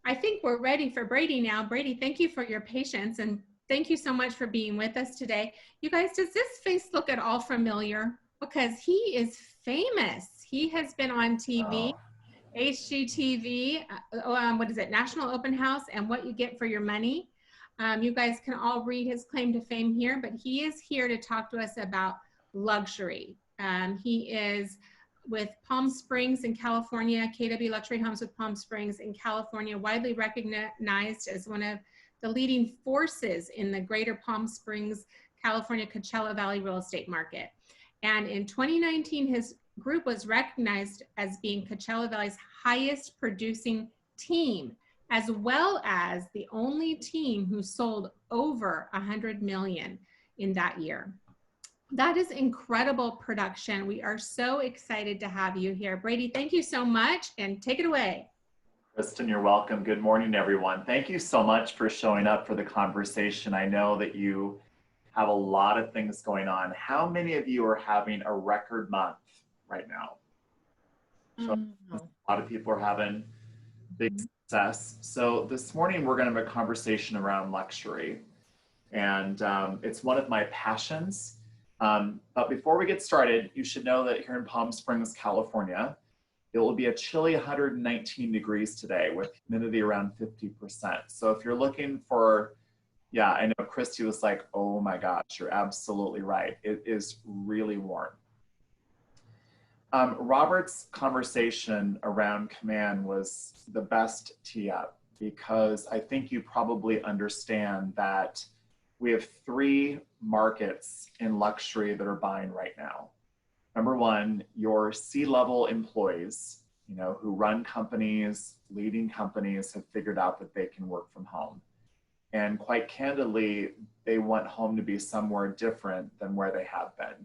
I think we're ready for Brady now. Brady, thank you for your patience and thank you so much for being with us today. You guys, does this face look at all familiar? Because he is famous. He has been on TV, HGTV, what is it, National Open House, and What You Get for Your Money. You guys can all read his claim to fame here, but he is here to talk to us about luxury. He is with Palm Springs in California, KW Luxury Homes with Palm Springs in California, widely recognized as one of the leading forces in the greater Palm Springs, California, Coachella Valley real estate market. And in 2019, his group was recognized as being Coachella Valley's highest producing team, as well as the only team who sold over 100 million in that year. That is incredible production. We are so excited to have you here. Brady, thank you so much and take it away. Kristen, you're welcome. Good morning, everyone. Thank you so much for showing up for the conversation. I know that you have a lot of things going on. How many of you are having a record month right now? A lot of people are having big success. So this morning we're going to have a conversation around luxury. And it's one of my passions. But before we get started, you should know that here in Palm Springs, California, it will be a chilly 119 degrees today with humidity around 50%. So if you're looking for, yeah, I know Christy was like, oh my gosh, you're absolutely right. It is really warm. Robert's conversation around command was the best tee up because I think you probably understand that we have three markets in luxury that are buying right now. Number one, your C-level employees, you know, who run companies, leading companies, have figured out that they can work from home. And quite candidly, they want home to be somewhere different than where they have been.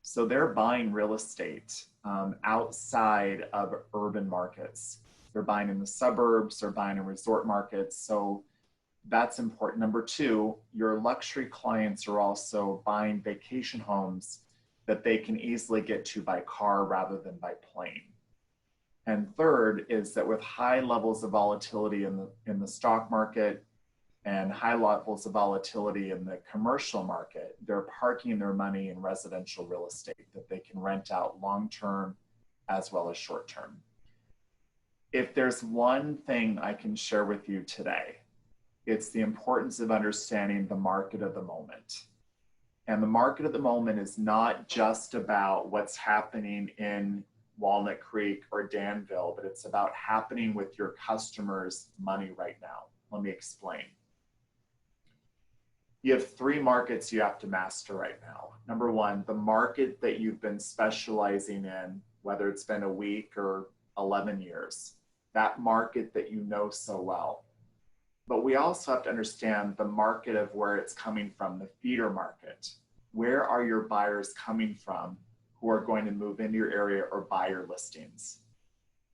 So they're buying real estate outside of urban markets. They're buying in the suburbs, they're buying in resort markets. So that's important. Number two, your luxury clients are also buying vacation homes that they can easily get to by car rather than by plane. And third is that with high levels of volatility in the stock market and high levels of volatility in the commercial market, they're parking their money in residential real estate that they can rent out long-term as well as short-term. If there's one thing I can share with you today, it's the importance of understanding the market of the moment. And the market of the moment is not just about what's happening in Walnut Creek or Danville, but it's about happening with your customers' money right now. Let me explain. You have three markets you have to master right now. Number one, the market that you've been specializing in, whether it's been a week or 11 years, that market that you know so well. But we also have to understand the market of where it's coming from, the feeder market. Where are your buyers coming from who are going to move into your area or buy your listings?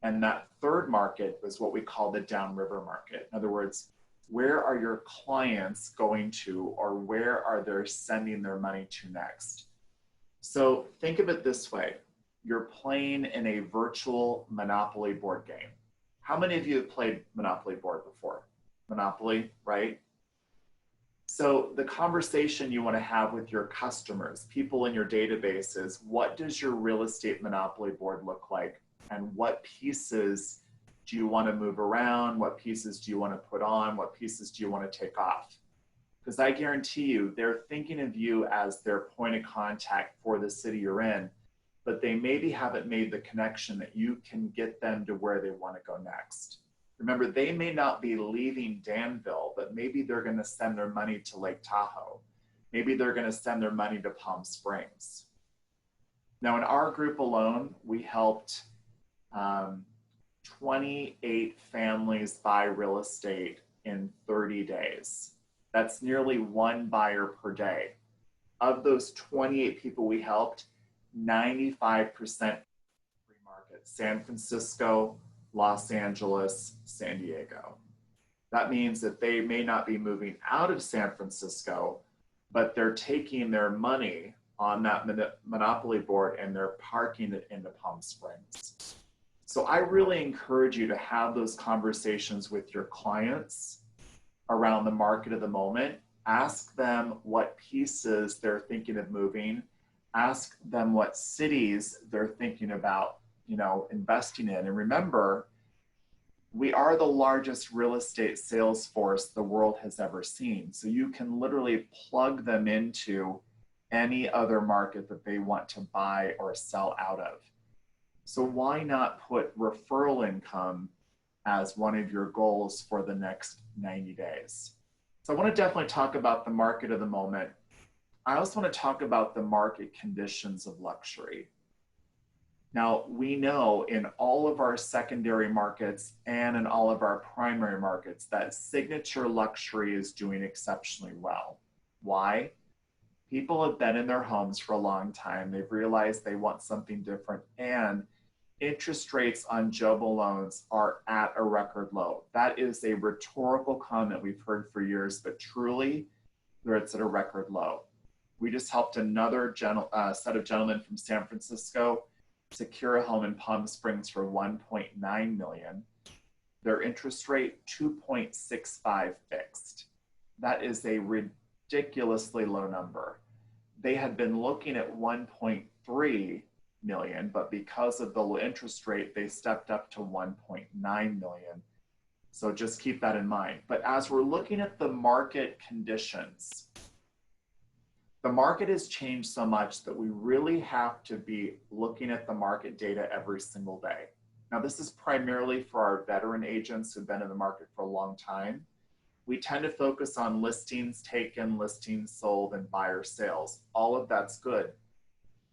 And that third market is what we call the downriver market. In other words, where are your clients going to, or where are they sending their money to next? So think of it this way. You're playing in a virtual Monopoly board game. How many of you have played Monopoly board before? Monopoly, right? So the conversation you want to have with your customers, people in your database, is what does your real estate Monopoly board look like? And what pieces do you want to move around? What pieces do you want to put on? What pieces do you want to take off? Because I guarantee you, they're thinking of you as their point of contact for the city you're in, but they maybe haven't made the connection that you can get them to where they want to go next. Remember, they may not be leaving Danville, but maybe they're going to send their money to Lake Tahoe. Maybe they're going to send their money to Palm Springs. Now, in our group alone, we helped 28 families buy real estate in 30 days. That's nearly one buyer per day. Of those 28 people we helped, 95% free market, San Francisco, Los Angeles, San Diego. That means that they may not be moving out of San Francisco, but they're taking their money on that Monopoly board and they're parking it into Palm Springs. So I really encourage you to have those conversations with your clients around the market of the moment. Ask them what pieces they're thinking of moving. Ask them what cities they're thinking about, investing in. And remember, we are the largest real estate sales force the world has ever seen. So you can literally plug them into any other market that they want to buy or sell out of. So why not put referral income as one of your goals for the next 90 days? So I want to definitely talk about the market of the moment. I also want to talk about the market conditions of luxury. Now, we know in all of our secondary markets and in all of our primary markets that signature luxury is doing exceptionally well. Why? People have been in their homes for a long time. They've realized they want something different, and interest rates on jumbo loans are at a record low. That is a rhetorical comment we've heard for years, but truly, it's at a record low. We just helped another set of gentlemen from San Francisco secure a home in Palm Springs for $1.9 million. Their interest rate, 2.65 fixed. That is a ridiculously low number. They had been looking at 1.3 million, but because of the low interest rate, they stepped up to 1.9 million. So just keep that in mind. But as we're looking at the market conditions, the market has changed so much that we really have to be looking at the market data every single day. Now, this is primarily for our veteran agents who've been in the market for a long time. We tend to focus on listings taken, listings sold, and buyer sales. All of that's good.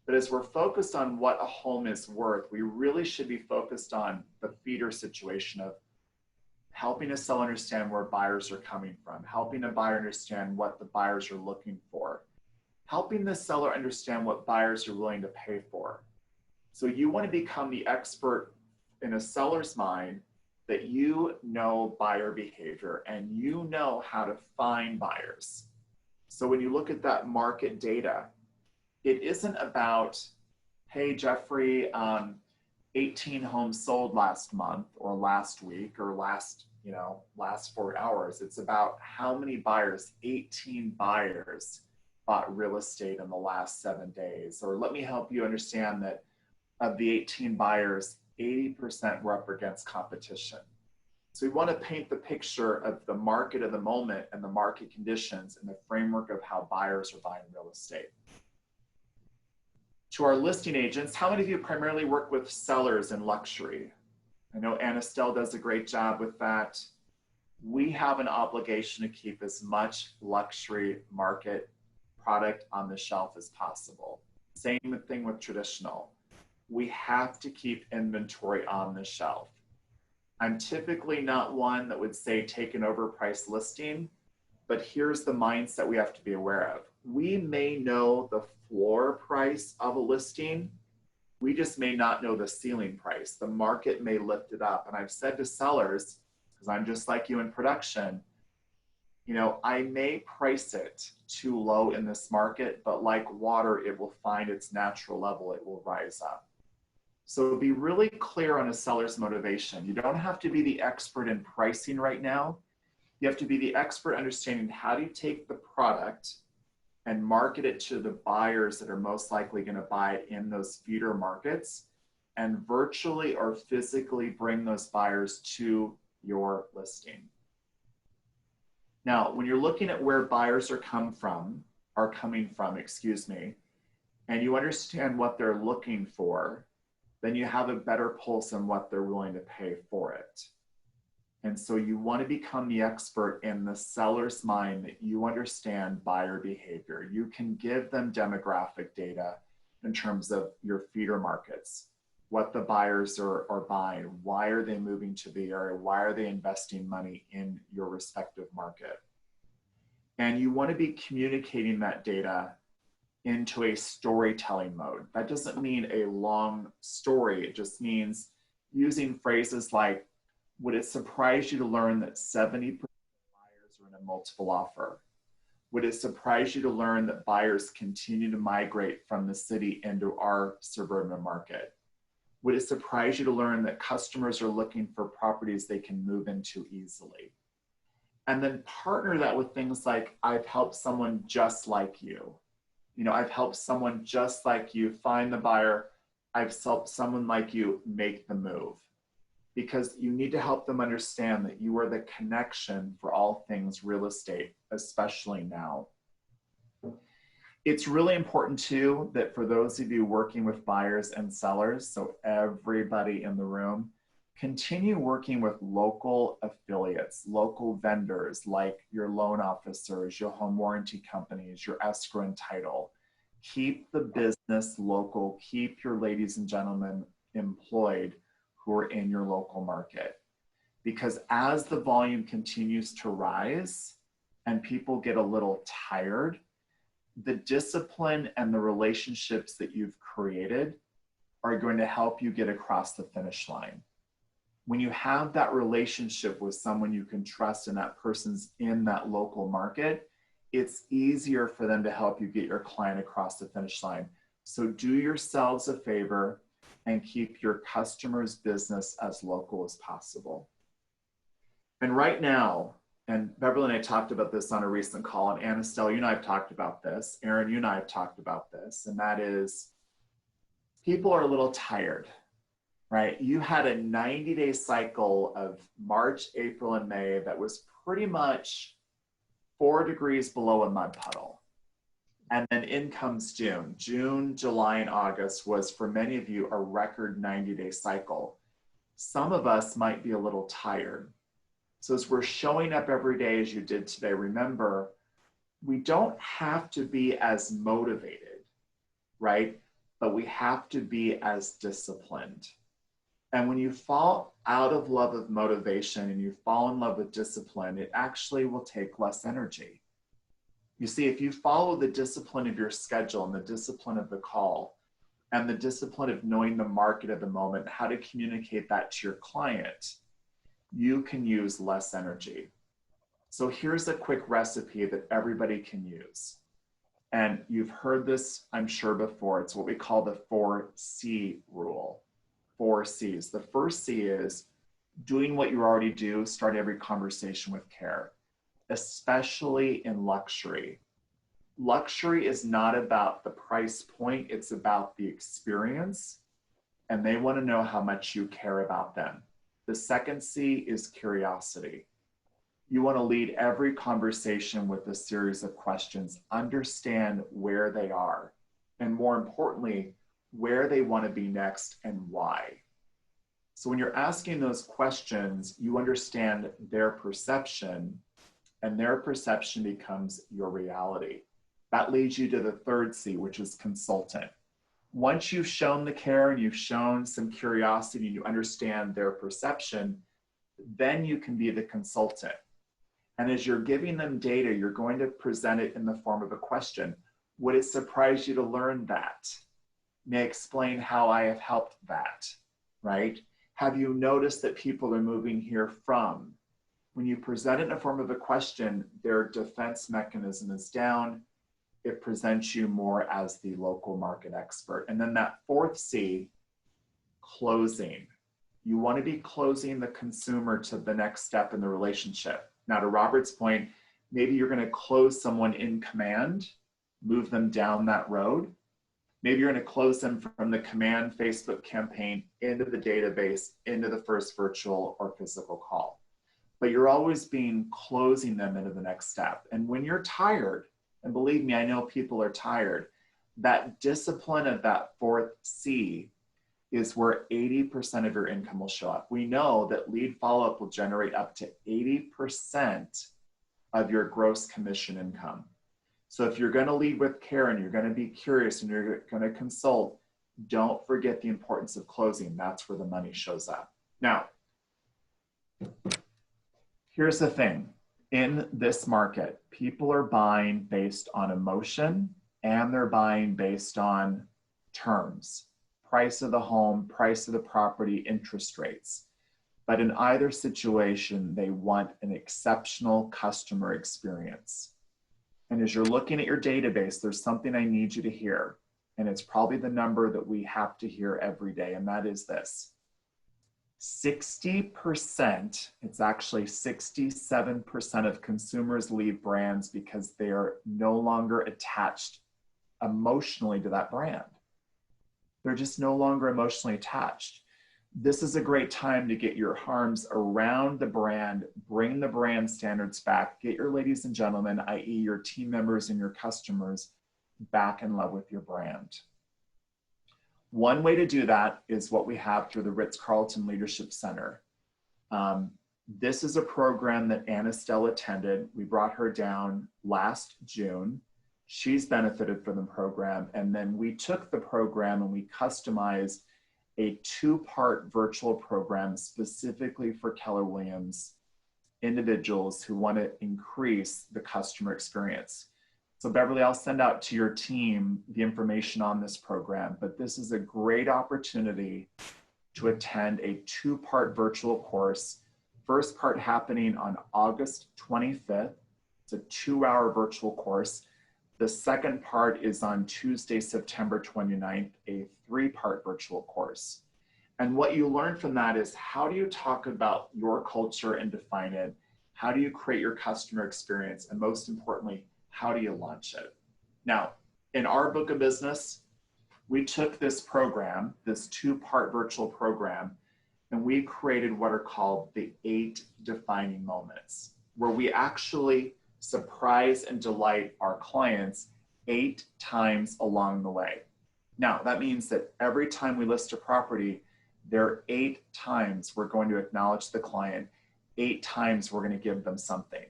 But as we're focused on what a home is worth, we really should be focused on the feeder situation of helping a seller understand where buyers are coming from, helping a buyer understand what the buyers are looking for, helping the seller understand what buyers are willing to pay for. So you want to become the expert in a seller's mind that you know buyer behavior and you know how to find buyers. So when you look at that market data, it isn't about, hey, Jeffrey, 18 homes sold last month or last week or last 4 hours. It's about how many buyers, 18 buyers, bought real estate in the last 7 days. Or let me help you understand that of the 18 buyers, 80% were up against competition. So we want to paint the picture of the market of the moment and the market conditions in the framework of how buyers are buying real estate. To our listing agents, how many of you primarily work with sellers in luxury? I know Anastelle does a great job with that. We have an obligation to keep as much luxury market product on the shelf as possible. Same thing with traditional. We have to keep inventory on the shelf. I'm typically not one that would say take an overpriced listing, but here's the mindset we have to be aware of. We may know the floor price of a listing, we just may not know the ceiling price. The market may lift it up. And I've said to sellers, because I'm just like you in production, I may price it too low in this market, but like water, it will find its natural level. It will rise up. So be really clear on a seller's motivation. You don't have to be the expert in pricing right now. You have to be the expert understanding how do you take the product and market it to the buyers that are most likely going to buy it in those feeder markets and virtually or physically bring those buyers to your listing. Now, when you're looking at where buyers are coming from, and you understand what they're looking for, then you have a better pulse on what they're willing to pay for it. And so you want to become the expert in the seller's mind that you understand buyer behavior. You can give them demographic data in terms of your feeder markets, what the buyers are buying, why are they moving to the area, why are they investing money in your respective market. And you want to be communicating that data into a storytelling mode. That doesn't mean a long story. It just means using phrases like, would it surprise you to learn that 70% of buyers are in a multiple offer? Would it surprise you to learn that buyers continue to migrate from the city into our suburban market? Would it surprise you to learn that customers are looking for properties they can move into easily? And then partner that with things like, I've helped someone just like you. You know, I've helped someone just like you find the buyer. I've helped someone like you make the move. Because you need to help them understand that you are the connection for all things real estate, especially now. It's really important too that for those of you working with buyers and sellers, so everybody in the room, continue working with local affiliates, local vendors like your loan officers, your home warranty companies, your escrow and title. Keep the business local, keep your ladies and gentlemen employed who are in your local market. Because as the volume continues to rise and people get a little tired, the discipline and the relationships that you've created are going to help you get across the finish line. When you have that relationship with someone you can trust and that person's in that local market, it's easier for them to help you get your client across the finish line. So do yourselves a favor and keep your customers' business as local as possible. And right now, and Beverly and I talked about this on a recent call, and Anna Stella, you and I have talked about this, Aaron, you and I have talked about this, and that is people are a little tired, right? You had a 90-day cycle of March, April, and May that was pretty much 4 degrees below a mud puddle. And then in comes June. June, July, and August was, for many of you, a record 90-day cycle. Some of us might be a little tired. So as we're showing up every day as you did today, remember, we don't have to be as motivated, right? But we have to be as disciplined. And when you fall out of love with motivation and you fall in love with discipline, it actually will take less energy. You see, if you follow the discipline of your schedule and the discipline of the call and the discipline of knowing the market at the moment, how to communicate that to your client, you can use less energy. So here's a quick recipe that everybody can use. And you've heard this, I'm sure, before. It's what we call the 4C rule. 4 C's. The first C is doing what you already do, start every conversation with care, especially in luxury. Luxury is not about the price point, it's about the experience, and they want to know how much you care about them. The second C is curiosity. You want to lead every conversation with a series of questions. Understand where they are, and more importantly, where they want to be next and why. So when you're asking those questions, you understand their perception, and their perception becomes your reality. That leads you to the third C, which is consultant. Once you've shown the care and you've shown some curiosity and you understand their perception, then you can be the consultant. And as you're giving them data, you're going to present it in the form of a question. Would it surprise you to learn that? May I explain how I have helped that, right? Have you noticed that people are moving here from? When you present it in the form of a question, their defense mechanism is down. It presents you more as the local market expert. And then that fourth C, closing. You want to be closing the consumer to the next step in the relationship. Now, to Robert's point, maybe you're going to close someone in command, move them down that road. Maybe you're going to close them from the command Facebook campaign into the database, into the first virtual or physical call. But you're always closing them into the next step. And when you're tired, and believe me, I know people are tired, that discipline of that fourth C is where 80% of your income will show up. We know that lead follow-up will generate up to 80% of your gross commission income. So if you're going to lead with care and you're going to be curious and you're going to consult, don't forget the importance of closing. That's where the money shows up. Now, here's the thing. In this market, people are buying based on emotion and they're buying based on terms. Price of the home, price of the property, interest rates. But in either situation, they want an exceptional customer experience. And as you're looking at your database, there's something I need you to hear. and it's probably the number that we have to hear every day, and that is this. 60%, it's actually 67% of consumers leave brands because they are no longer attached emotionally to that brand. They're just no longer emotionally attached. This is a great time to get your arms around the brand, bring the brand standards back, get your ladies and gentlemen, i.e. your team members and your customers, back in love with your brand. One way to do that is what we have through the Ritz-Carlton Leadership Center. This is a program that Anna Stell attended. We brought her down last June. She's benefited from the program. And then we took the program and we customized a 2-part virtual program specifically for Keller Williams individuals who want to increase the customer experience. So Beverly, I'll send out to your team the information on this program, but this is a great opportunity to attend a 2-part virtual course. First part happening on August 25th. It's a 2-hour virtual course. The second part is on Tuesday, September 29th, a 3-part virtual course. And what you learn from that is, how do you talk about your culture and define it? How do you create your customer experience? And most importantly, how do you launch it? Now, in our book of business, we took this program, this 2-part virtual program, and we created what are called the 8 defining moments, where we actually surprise and delight our clients 8 times along the way. Now, that means that every time we list a property, there are 8 times we're going to acknowledge the client, 8 times we're going to give them something.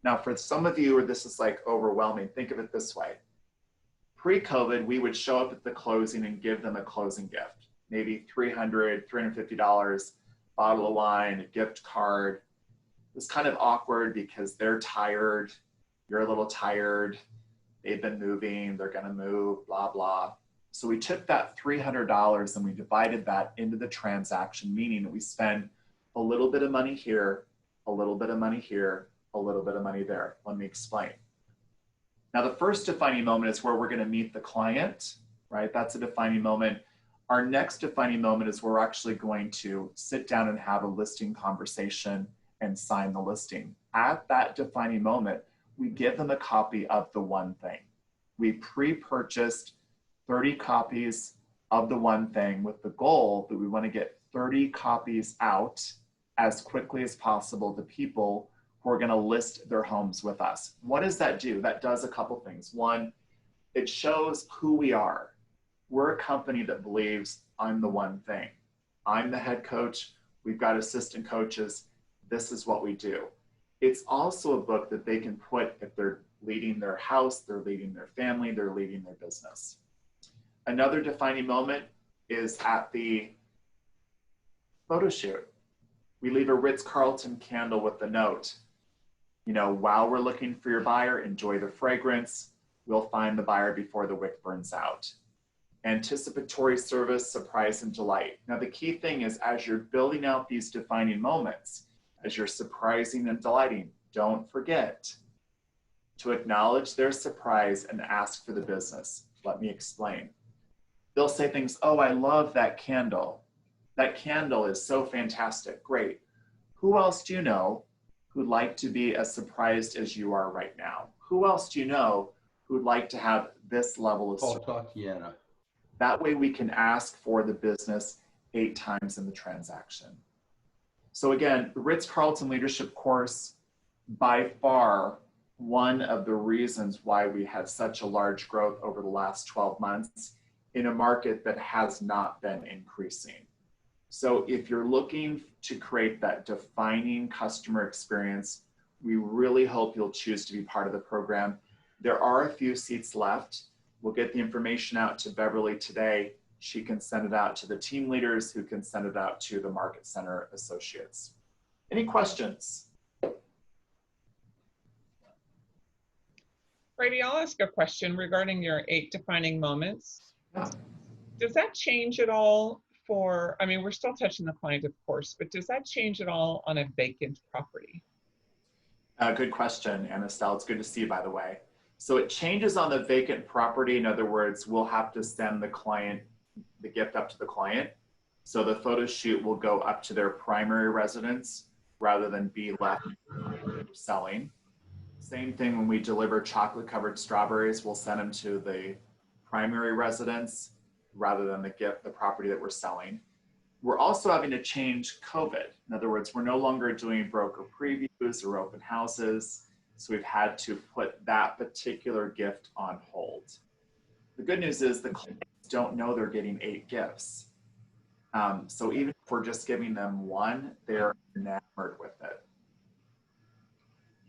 Now, for some of you where this is like overwhelming, think of it this way. Pre-COVID, we would show up at the closing and give them a closing gift, maybe $300, $350, bottle of wine, a gift card. It was kind of awkward because they're tired, you're a little tired, they've been moving, they're gonna move, blah, blah. So we took that $300 and we divided that into the transaction, meaning that we spend a little bit of money here, a little bit of money here, a little bit of money there. Let me explain. Now, the first defining moment is where we're going to meet the client, right? That's a defining moment. Our next defining moment is we're actually going to sit down and have a listing conversation and sign the listing. At that defining moment, we give them a copy of the one thing. We pre-purchased 30 copies of the one thing with the goal that we want to get 30 copies out as quickly as possible to people who are going to list their homes with us. What does that do? That does a couple things. One, it shows who we are. We're a company that believes I'm the one thing. I'm the head coach. We've got assistant coaches. This is what we do. It's also a book that they can put if they're leading their house, they're leading their family, they're leading their business. Another defining moment is at the photo shoot. We leave a Ritz-Carlton candle with the note. You know, while we're looking for your buyer, enjoy the fragrance. We'll find the buyer before the wick burns out. Anticipatory service, surprise, and delight. Now, the key thing is, as you're building out these defining moments, as you're surprising and delighting, don't forget to acknowledge their surprise and ask for the business. Let me explain. They'll say things, oh, I love that candle. That candle is so fantastic. Great. Who else do you know who'd like to be as surprised as you are right now? Who else do you know who'd like to have this level of support? That way we can ask for the business 8 times in the transaction. So again, the Ritz-Carlton Leadership Course, by far, one of the reasons why we had such a large growth over the last 12 months in a market that has not been increasing. So if you're looking to create that defining customer experience, we really hope you'll choose to be part of the program. There are a few seats left. We'll get the information out to Beverly today. She can send it out to the team leaders who can send it out to the Market Center associates. Any questions? Brady, I'll ask a question regarding your 8 defining moments. Yeah. Does that change at all for, I mean, we're still touching the client, of course, but does that change at all on a vacant property? Good question, Anna Stell. It's good to see you, by the way. So it changes on the vacant property. In other words, we'll have to send the gift up to the client. So the photo shoot will go up to their primary residence rather than be left selling. Same thing when we deliver chocolate covered strawberries, we'll send them to the primary residence rather than the property that we're selling. We're also having to change COVID. In other words, we're no longer doing broker previews or open houses. So we've had to put that particular gift on hold. The good news is the clients don't know they're getting 8 gifts. So even if we're just giving them one, they're enamored with it.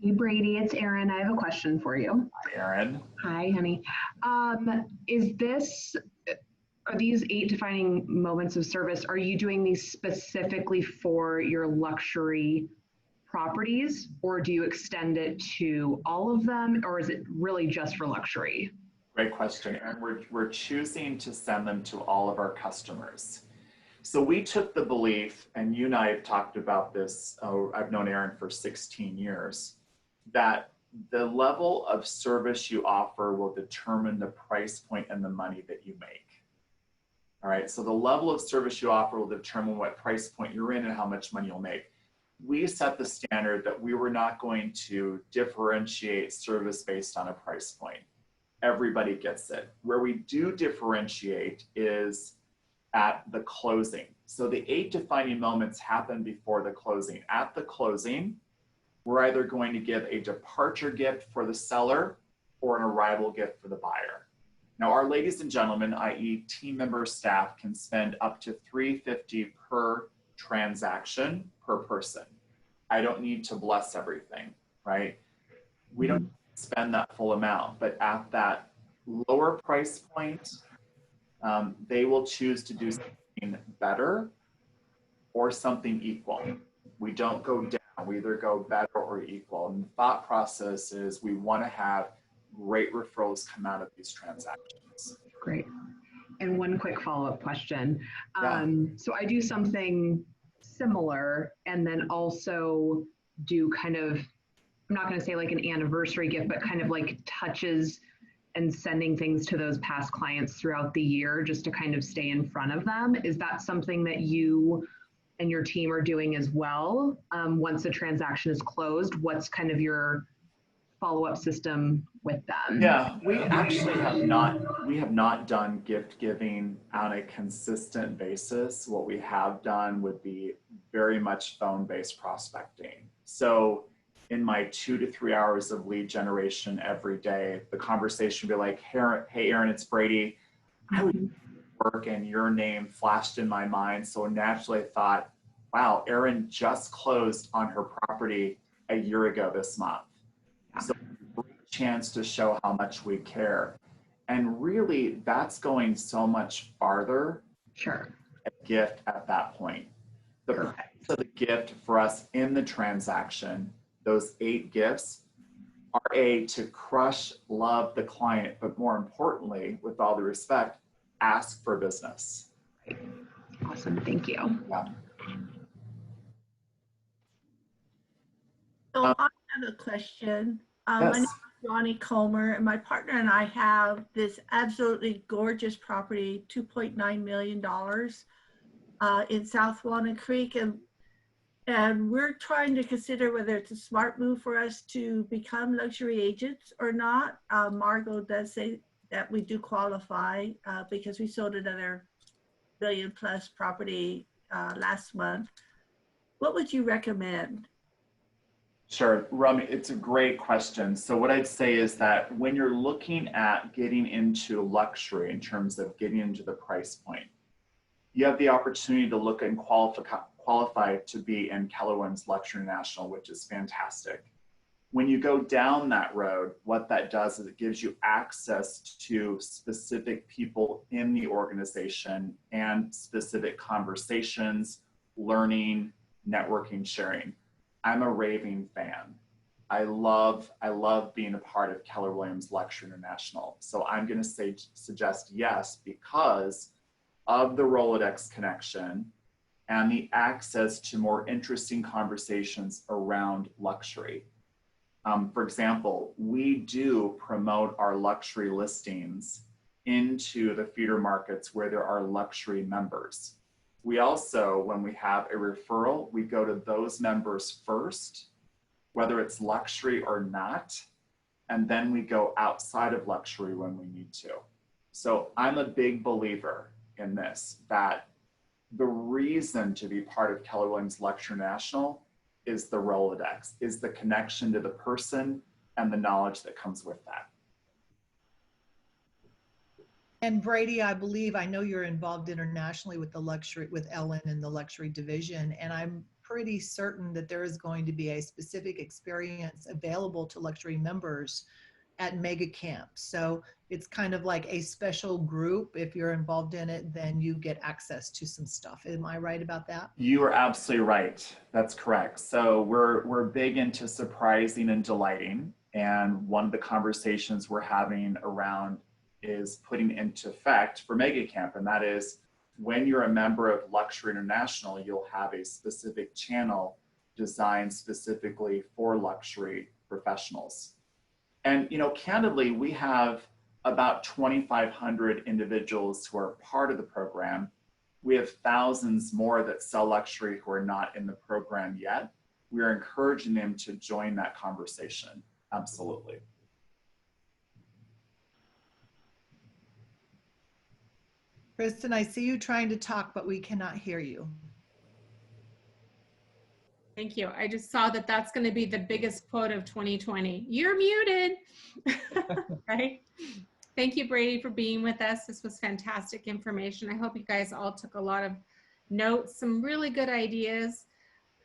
Hey Brady, it's Erin. I have a question for you. Hi, Erin. Hi, honey. Are these 8 defining moments of service, are you doing these specifically for your luxury properties, or do you extend it to all of them, or is it really just for luxury? Great question, Erin. We're choosing to send them to all of our customers. So we took the belief, and you and I have talked about this, I've known Erin for 16 years, that the level of service you offer will determine the price point and the money that you make. All right, so the level of service you offer will determine what price point you're in and how much money you'll make. We set the standard that we were not going to differentiate service based on a price point. Everybody gets it. Where we do differentiate is at the closing. So the 8 defining moments happen before the closing. At the closing, we're either going to give a departure gift for the seller or an arrival gift for the buyer. Now, our ladies and gentlemen, i.e. team member staff, can spend up to $350 per transaction per person. I don't need to bless everything, right? We don't spend that full amount, but at that lower price point, they will choose to do something better or something equal. We don't go down, we either go better or equal. And the thought process is we want to have great referrals come out of these transactions. Great. And one quick follow-up question. Yeah. So I do something similar and then also do kind of, I'm not going to say like an anniversary gift, but kind of like touches and sending things to those past clients throughout the year just to kind of stay in front of them. Is that something that you and your team are doing as well? Once the transaction is closed, what's kind of your follow-up system with them? Yeah, we actually have not done gift giving on a consistent basis. What we have done would be very much phone-based prospecting. So in my 2 to 3 hours of lead generation every day, the conversation would be like, hey Erin, it's Brady. I would work and your name flashed in my mind. So naturally I thought, wow, Erin just closed on her property a year ago this month. So great chance to show how much we care. And really that's going so much farther. Sure. A gift at that point. The price of the gift for us in the transaction, those 8 gifts, are to crush, love the client, but more importantly, with all the respect, ask for business. Awesome, thank you. Yeah. So I have a question. My name is Ronnie Comer, and my partner and I have this absolutely gorgeous property, $2.9 million in South Walnut Creek, and we're trying to consider whether it's a smart move for us to become luxury agents or not. Margot does say that we do qualify because we sold another $1 billion+ property last month. What would you recommend? Sure, Rami, it's a great question. So what I'd say is that when you're looking at getting into luxury in terms of getting into the price point, you have the opportunity to look and qualify to be in Keller Williams Luxury National, which is fantastic. When you go down that road, what that does is it gives you access to specific people in the organization and specific conversations, learning, networking, sharing. I'm a raving fan. I love being a part of Keller Williams Luxury International. So I'm going to suggest yes, because of the Rolodex connection and the access to more interesting conversations around luxury. For example, we do promote our luxury listings into the feeder markets where there are luxury members. We also, when we have a referral, we go to those members first, whether it's luxury or not, and then we go outside of luxury when we need to. So I'm a big believer in this, that the reason to be part of Keller Williams Luxury National is the Rolodex, is the connection to the person and the knowledge that comes with that. And Brady, I believe, I know you're involved internationally with the luxury, with Ellen and the luxury division, and I'm pretty certain that there is going to be a specific experience available to luxury members at Mega Camp. So it's kind of like a special group. If you're involved in it, then you get access to some stuff. Am I right about that? You are absolutely right. That's correct. So we're big into surprising and delighting. And one of the conversations we're having around is putting into effect for Mega Camp. And that is, when you're a member of Luxury International, you'll have a specific channel designed specifically for luxury professionals. And, you know, candidly, we have about 2,500 individuals who are part of the program. We have thousands more that sell luxury who are not in the program yet. We are encouraging them to join that conversation. Absolutely. Kristen, I see you trying to talk, but we cannot hear you. Thank you. I just saw that that's going to be the biggest quote of 2020. You're muted, right? Thank you, Brady, for being with us. This was fantastic information. I hope you guys all took a lot of notes, some really good ideas,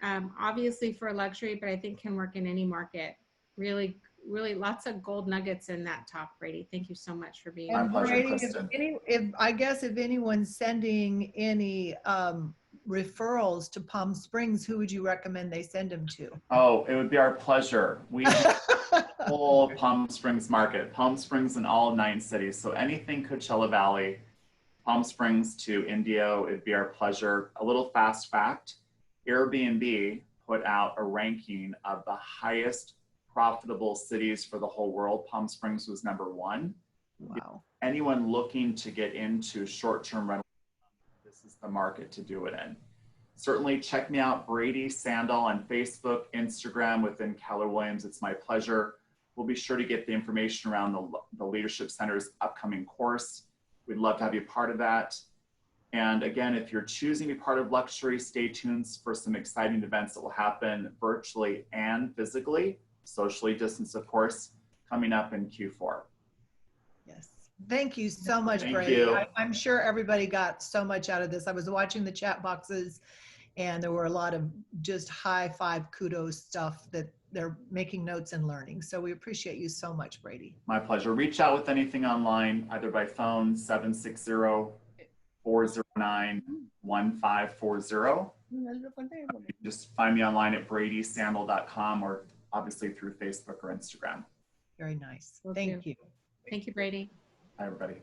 obviously for luxury, but I think can work in any market. Really, really lots of gold nuggets in that talk, Brady. Thank you so much for being My with us. pleasure, Brady, Kristen. I guess if anyone's sending any referrals to Palm Springs, who would you recommend they send them to? Oh, it would be our pleasure. We have the whole Palm Springs market, Palm Springs and all 9 cities. So anything Coachella Valley, Palm Springs to Indio, it'd be our pleasure. A little fast fact, Airbnb put out a ranking of the highest profitable cities for the whole world. Palm Springs was #1. Wow. Anyone looking to get into short-term rental, this is the market to do it in. Certainly check me out, Brady Sandahl, on Facebook, Instagram, within Keller Williams. It's my pleasure. We'll be sure to get the information around the Leadership Center's upcoming course. We'd love to have you part of that. And again, if you're choosing to be part of luxury, stay tuned for some exciting events that will happen virtually and physically, socially distanced, of course, coming up in Q4. Yes. Thank you so much, Thank Brady. you. I'm sure everybody got so much out of this. I was watching the chat boxes and there were a lot of just high five kudos stuff that they're making notes and learning. So we appreciate you so much, Brady. My pleasure. Reach out with anything online, either by phone, 760-409-1540. Just find me online at bradysandahl.com or obviously through Facebook or Instagram. Very nice. Will Thank do. you. Thank you, Brady. Hi, everybody.